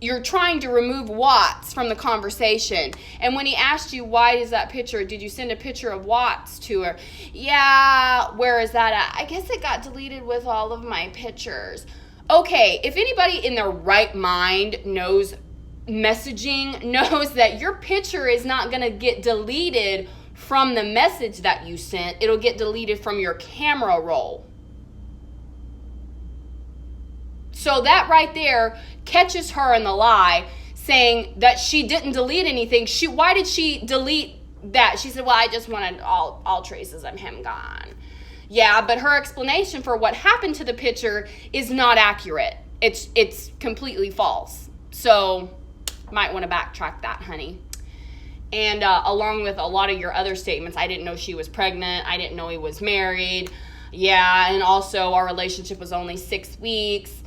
you're trying to remove Watts from the conversation. And when he asked you, why is that picture, did you send a picture of Watts to her? Yeah, where is that at? I guess it got deleted with all of my pictures. Okay, if anybody in their right mind knows messaging, knows that your picture is not going to get deleted from the message that you sent. It'll get deleted from your camera roll. So that right there catches her in the lie, saying that she didn't delete anything. Why did she delete that? She said, well, I just wanted all traces of him gone. Yeah, but her explanation for what happened to the picture is not accurate. It's completely false. So might want to backtrack that, honey. And along with a lot of your other statements, I didn't know she was pregnant. I didn't know he was married. Yeah, and also our relationship was only 6 weeks.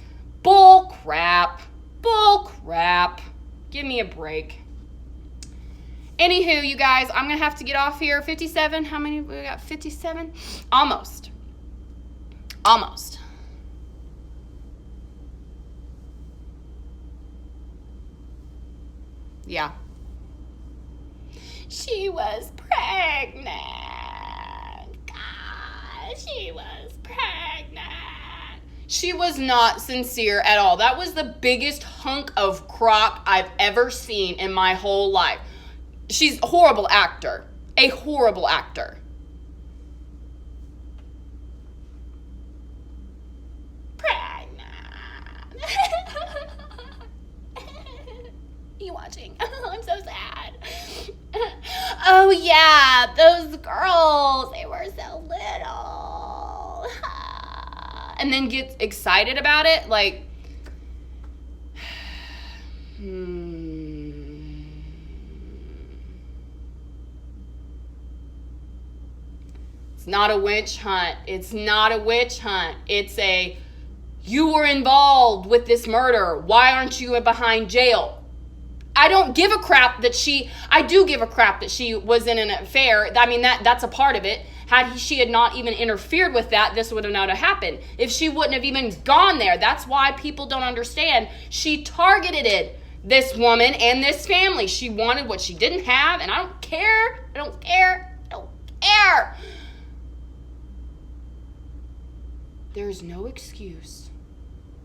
Bull crap. Bull crap. Give me a break. Anywho, you guys, I'm going to have to get off here. 57. How many? We got 57? Almost. Yeah. She was pregnant. God, she was pregnant. She was not sincere at all. That was the biggest hunk of crock I've ever seen in my whole life. She's a horrible actor. A horrible actor. Pregnant. You watching? I'm so sad. Oh yeah, those girls, they were so little. And then gets excited about it, like, It's not a witch hunt. It's not a witch hunt. It's a, you were involved with this murder. Why aren't you behind jail? I don't give a crap that I do give a crap that she was in an affair. I mean, that's a part of it. She had not even interfered with that, this would have not happened. If she wouldn't have even gone there, that's why people don't understand. She targeted this woman and this family. She wanted what she didn't have, and I don't care. I don't care. I don't care. There is no excuse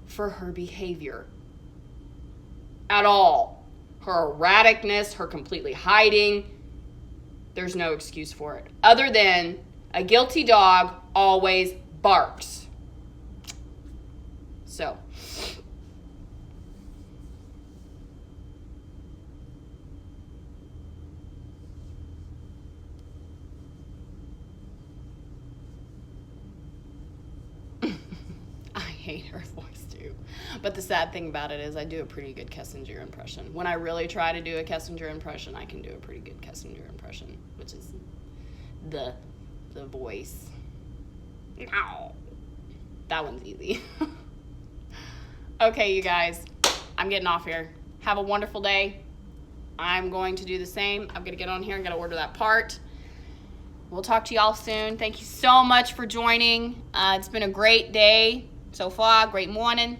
for her behavior at all. Her erraticness, her completely hiding, there's no excuse for it. Other than a guilty dog always barks. So. I hate her voice too. But the sad thing about it is I do a pretty good Kessinger impression. When I really try to do a Kessinger impression, I can do a pretty good Kessinger impression, which is the voice. No. That one's easy. Okay, you guys, I'm getting off here. Have a wonderful day. I'm going to do the same. I'm going to get on here and going to order that part. We'll talk to y'all soon. Thank you so much for joining. It's been a great day so far. Great morning.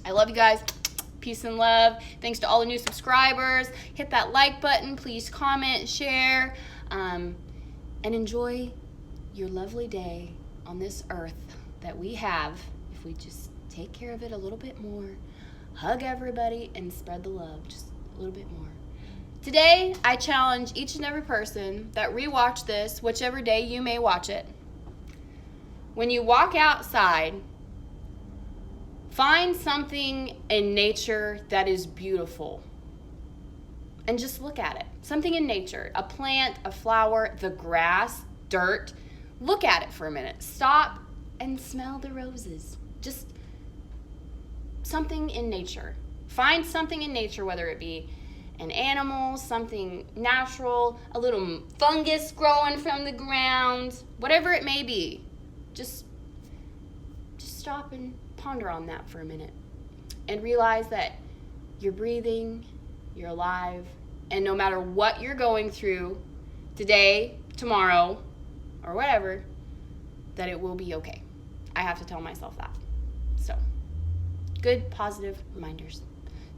I love you guys. Peace and love. Thanks to all the new subscribers. Hit that like button. Please comment, share, and enjoy your lovely day on this earth that we have if we just take care of it a little bit more. Hug everybody and spread the love just a little bit more. Today, I challenge each and every person that rewatch this, whichever day you may watch it. When you walk outside, find something in nature that is beautiful and just look at it. Something in nature, a plant, a flower, the grass, dirt. Look at it for a minute. Stop and smell the roses. Just something in nature. Find something in nature, whether it be an animal, something natural, a little fungus growing from the ground, whatever it may be. Just stop and ponder on that for a minute and realize that you're breathing, you're alive, and no matter what you're going through today, tomorrow, or whatever, that it will be okay. I have to tell myself that. So, good, positive reminders.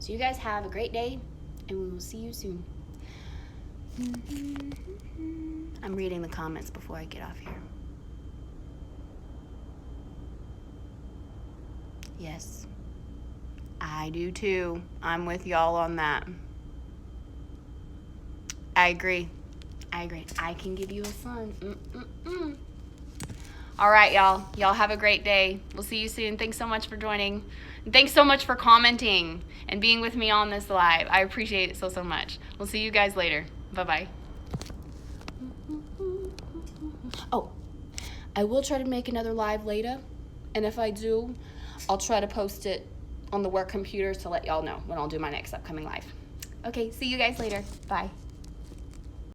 So you guys have a great day, and we will see you soon. I'm reading the comments before I get off here. Yes, I do too. I'm with y'all on that. I agree. I can give you a son. All right, y'all. Y'all have a great day. We'll see you soon. Thanks so much for joining. And thanks so much for commenting and being with me on this live. I appreciate it so much. We'll see you guys later. Bye-bye. Oh, I will try to make another live later. And if I do, I'll try to post it on the work computer to let y'all know when I'll do my next upcoming live. Okay, see you guys later. Bye.